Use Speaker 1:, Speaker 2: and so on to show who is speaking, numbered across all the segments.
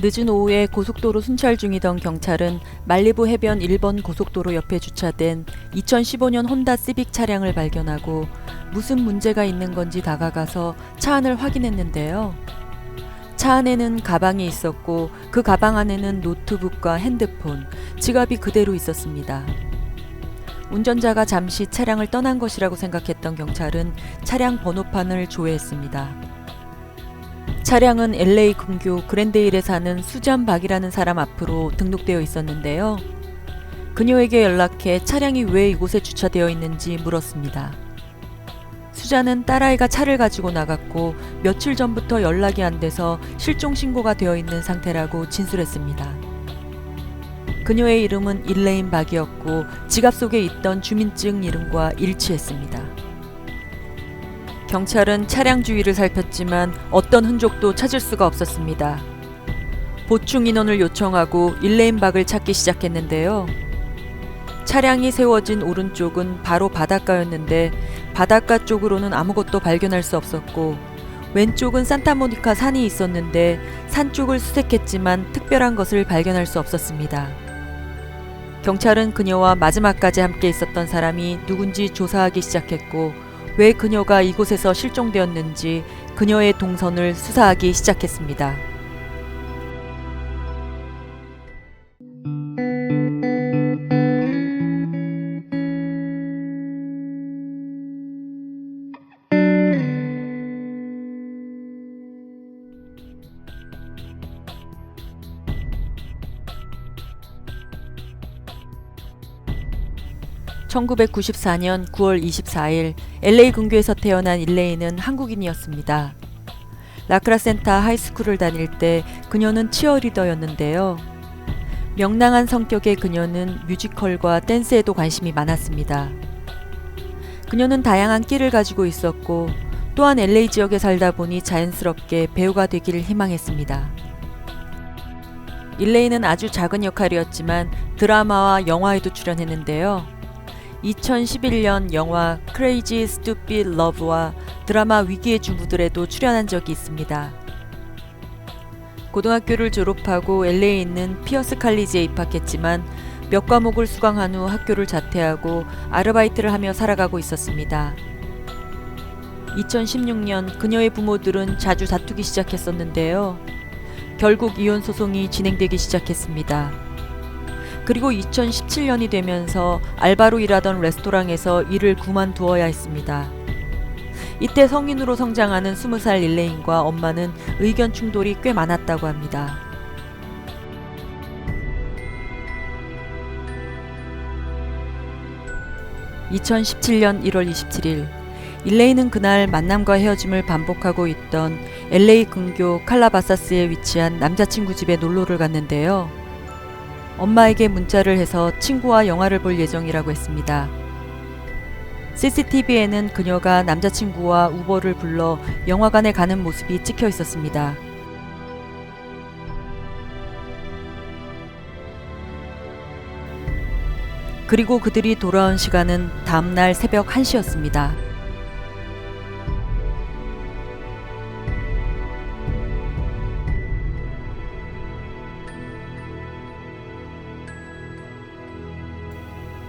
Speaker 1: 늦은 오후에 고속도로 순찰 중이던 경찰은 말리부 해변 1번 고속도로 옆에 주차된 2015년 혼다 시빅 차량을 발견하고 무슨 문제가 있는 건지 다가가서 차 안을 확인했는데요. 차 안에는 가방이 있었고 그 가방 안에는 노트북과 핸드폰, 지갑이 그대로 있었습니다. 운전자가 잠시 차량을 떠난 것이라고 생각했던 경찰은 차량 번호판을 조회했습니다. 차량은 LA 근교 그랜데일에 사는 수잔 박이라는 사람 앞으로 등록되어 있었는데요. 그녀에게 연락해 차량이 왜 이곳에 주차되어 있는지 물었습니다. 수잔은 딸아이가 차를 가지고 나갔고 며칠 전부터 연락이 안 돼서 실종 신고가 되어 있는 상태라고 진술했습니다. 그녀의 이름은 일레인 박이었고 지갑 속에 있던 주민증 이름과 일치했습니다. 경찰은 차량 주위를 살폈지만 어떤 흔적도 찾을 수가 없었습니다. 보충 인원을 요청하고 일레인 박을 찾기 시작했는데요. 차량이 세워진 오른쪽은 바로 바닷가였는데 바닷가 쪽으로는 아무것도 발견할 수 없었고 왼쪽은 산타모니카 산이 있었는데 산 쪽을 수색했지만 특별한 것을 발견할 수 없었습니다. 경찰은 그녀와 마지막까지 함께 있었던 사람이 누군지 조사하기 시작했고 왜 그녀가 이곳에서 실종되었는지 그녀의 동선을 수사하기 시작했습니다. (1994년 9월 24일) LA 근교에서 태어난 일레인은 한국인이었습니다. 라크라센타 하이스쿨을 다닐 때 그녀는 치어리더였는데요. 명랑한 성격의 그녀는 뮤지컬과 댄스에도 관심이 많았습니다. 그녀는 다양한 끼를 가지고 있었고 또한 LA 지역에 살다 보니 자연스럽게 배우가 되기를 희망했습니다. 일레인은 아주 작은 역할이었지만 드라마와 영화에도 출연했는데요. 2011년 영화 Crazy Stupid Love와 드라마 위기의 주부들에도 출연한 적이 있습니다. 고등학교를 졸업하고 LA에 있는 피어스 칼리지에 입학했지만 몇 과목을 수강한 후 학교를 자퇴하고 아르바이트를 하며 살아가고 있었습니다. 2016년 그녀의 부모들은 자주 다투기 시작했었는데요. 결국 이혼 소송이 진행되기 시작했습니다. 그리고 2017년이 되면서 알바로 일하던 레스토랑에서 일을 그만두어야 했습니다. 이때 성인으로 성장하는 20살 일레인과 엄마는 의견 충돌이 꽤 많았다고 합니다. (2017년 1월 27일) 일레인은 그날 만남과 헤어짐을 반복하고 있던 LA 근교 칼라바사스에 위치한 남자친구 집에 놀러를 갔는데요. 엄마에게 문자를 해서 친구와 영화를 볼 예정이라고 했습니다. CCTV에는 그녀가 남자친구와 우버를 불러 영화관에 가는 모습이 찍혀 있었습니다. 그리고 그들이 돌아온 시간은 다음날 새벽 1시였습니다.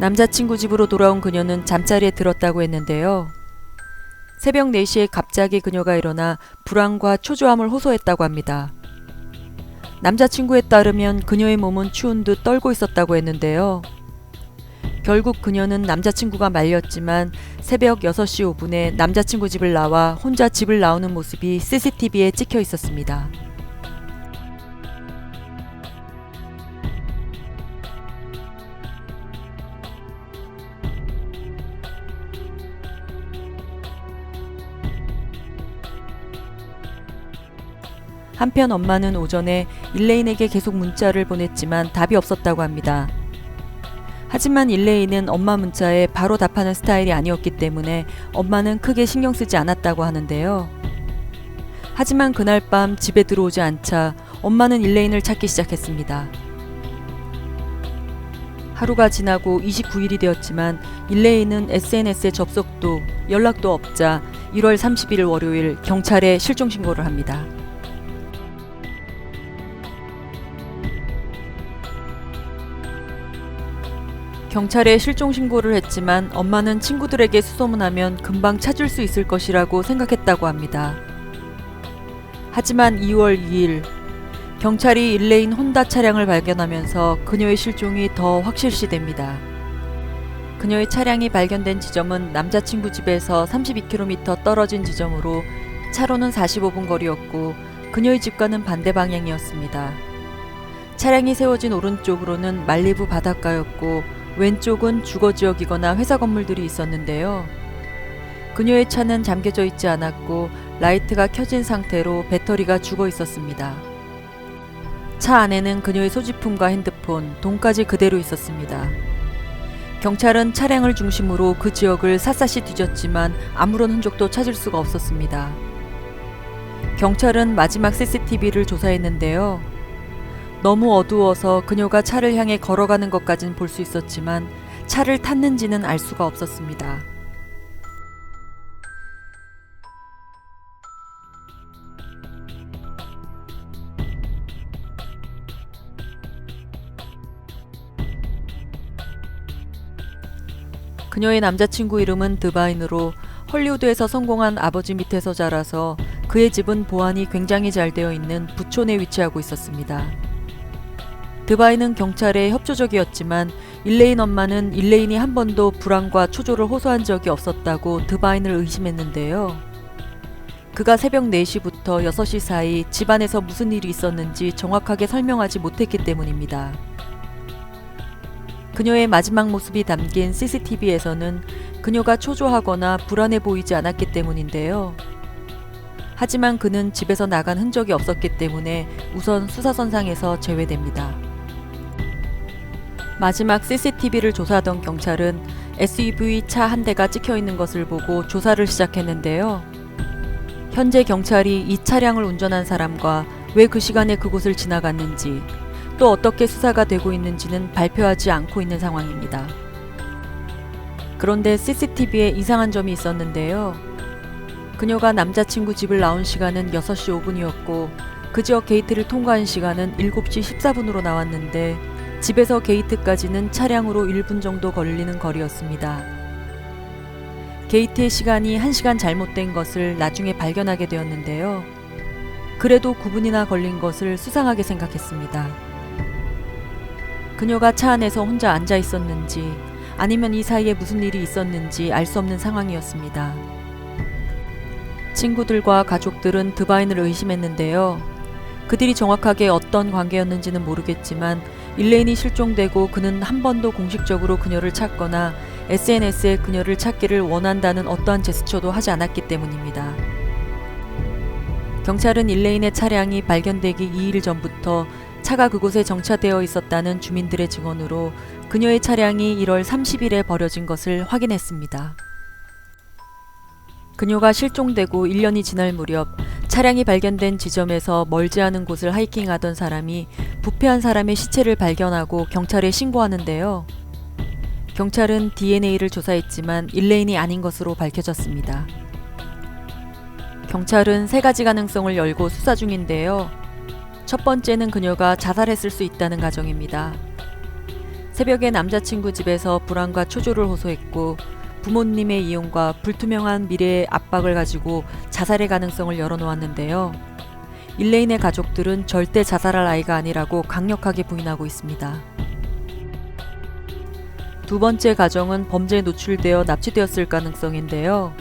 Speaker 1: 남자친구 집으로 돌아온 그녀는 잠자리에 들었다고 했는데요. 새벽 4시에 갑자기 그녀가 일어나 불안과 초조함을 호소했다고 합니다. 남자친구에 따르면 그녀의 몸은 추운 듯 떨고 있었다고 했는데요. 결국 그녀는 남자친구가 말렸지만 새벽 6시 5분에 남자친구 집을 나와 혼자 집을 나오는 모습이 CCTV에 찍혀 있었습니다. 한편 엄마는 오전에 일레인에게 계속 문자를 보냈지만 답이 없었다고 합니다. 하지만 일레인은 엄마 문자에 바로 답하는 스타일이 아니었기 때문에 엄마는 크게 신경 쓰지 않았다고 하는데요. 하지만 그날 밤 집에 들어오지 않자 엄마는 일레인을 찾기 시작했습니다. 하루가 지나고 29일이 되었지만 일레인은 SNS에 접속도 연락도 없자 1월 30일 월요일 경찰에 실종 신고를 합니다. 경찰에 실종 신고를 했지만 엄마는 친구들에게 수소문하면 금방 찾을 수 있을 것이라고 생각했다고 합니다. 하지만 2월 2일 경찰이 일레인 혼다 차량을 발견하면서 그녀의 실종이 더 확실시됩니다. 그녀의 차량이 발견된 지점은 남자친구 집에서 32km 떨어진 지점으로 차로는 45분 거리였고 그녀의 집과는 반대 방향이었습니다. 차량이 세워진 오른쪽으로는 말리부 바닷가였고 왼쪽은 주거지역이거나 회사 건물들이 있었는데요. 그녀의 차는 잠겨져 있지 않았고 라이트가 켜진 상태로 배터리가 죽어 있었습니다. 차 안에는 그녀의 소지품과 핸드폰, 돈까지 그대로 있었습니다. 경찰은 차량을 중심으로 그 지역을 샅샅이 뒤졌지만 아무런 흔적도 찾을 수가 없었습니다. 경찰은 마지막 CCTV를 조사했는데요. 너무 어두워서 그녀가 차를 향해 걸어가는 것까지는 볼 수 있었지만 차를 탔는지는 알 수가 없었습니다. 그녀의 남자친구 이름은 드바인으로 헐리우드에서 성공한 아버지 밑에서 자라서 그의 집은 보안이 굉장히 잘 되어 있는 부촌에 위치하고 있었습니다. 드바인은 경찰에 협조적이었지만 일레인 엄마는 일레인이 한 번도 불안과 초조를 호소한 적이 없었다고 드바인을 의심했는데요. 그가 새벽 4시부터 6시 사이 집안에서 무슨 일이 있었는지 정확하게 설명하지 못했기 때문입니다. 그녀의 마지막 모습이 담긴 CCTV에서는 그녀가 초조하거나 불안해 보이지 않았기 때문인데요. 하지만 그는 집에서 나간 흔적이 없었기 때문에 우선 수사선상에서 제외됩니다. 마지막 CCTV를 조사하던 경찰은 SUV 차 한 대가 찍혀 있는 것을 보고 조사를 시작했는데요. 현재 경찰이 이 차량을 운전한 사람과 왜 그 시간에 그곳을 지나갔는지 또 어떻게 수사가 되고 있는지는 발표하지 않고 있는 상황입니다. 그런데 CCTV에 이상한 점이 있었는데요. 그녀가 남자친구 집을 나온 시간은 6시 5분이었고 그 지역 게이트를 통과한 시간은 7시 14분으로 나왔는데 집에서 게이트까지는 차량으로 1분 정도 걸리는 거리였습니다. 게이트의 시간이 1시간 잘못된 것을 나중에 발견하게 되었는데요. 그래도 9분이나 걸린 것을 수상하게 생각했습니다. 그녀가 차 안에서 혼자 앉아 있었는지 아니면 이 사이에 무슨 일이 있었는지 알 수 없는 상황이었습니다. 친구들과 가족들은 드바인을 의심했는데요. 그들이 정확하게 어떤 관계였는지는 모르겠지만 일레인이 실종되고 그는 한 번도 공식적으로 그녀를 찾거나 SNS에 그녀를 찾기를 원한다는 어떠한 제스처도 하지 않았기 때문입니다. 경찰은 일레인의 차량이 발견되기 2일 전부터 차가 그곳에 정차되어 있었다는 주민들의 증언으로 그녀의 차량이 1월 30일에 버려진 것을 확인했습니다. 그녀가 실종되고 1년이 지날 무렵 차량이 발견된 지점에서 멀지 않은 곳을 하이킹하던 사람이 부패한 사람의 시체를 발견하고 경찰에 신고하는데요. 경찰은 DNA를 조사했지만 일레인이 아닌 것으로 밝혀졌습니다. 경찰은 3가지 가능성을 열고 수사 중인데요. 첫 번째는 그녀가 자살했을 수 있다는 가정입니다. 새벽에 남자친구 집에서 불안과 초조를 호소했고 부모님의 이혼과 불투명한 미래의 압박을 가지고 자살의 가능성을 열어놓았는데요. 일레인의 가족들은 절대 자살할 아이가 아니라고 강력하게 부인하고 있습니다. 두 번째 가정은 범죄에 노출되어 납치되었을 가능성인데요.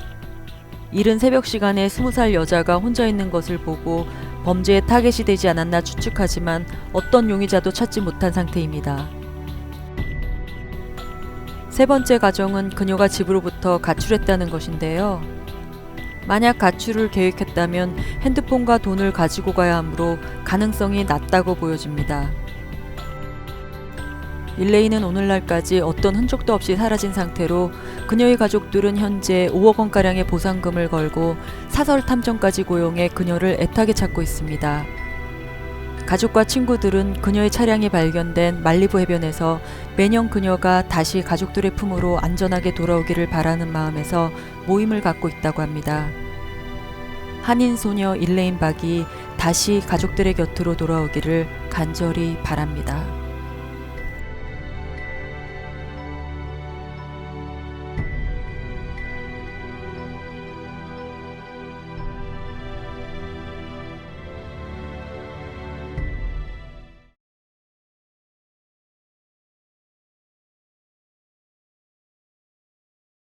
Speaker 1: 이른 새벽 시간에 20살 여자가 혼자 있는 것을 보고 범죄의 타겟이 되지 않았나 추측하지만 어떤 용의자도 찾지 못한 상태입니다. 세 번째 가정은 그녀가 집으로부터 가출했다는 것인데요. 만약 가출을 계획했다면 핸드폰과 돈을 가지고 가야 하므로 가능성이 낮다고 보여집니다. 일레인은 오늘날까지 어떤 흔적도 없이 사라진 상태로 그녀의 가족들은 현재 5억 원가량의 보상금을 걸고 사설 탐정까지 고용해 그녀를 애타게 찾고 있습니다. 가족과 친구들은 그녀의 차량이 발견된 말리부 해변에서 매년 그녀가 다시 가족들의 품으로 안전하게 돌아오기를 바라는 마음에서 모임을 갖고 있다고 합니다. 한인 소녀 일레인 박이 다시 가족들의 곁으로 돌아오기를 간절히 바랍니다.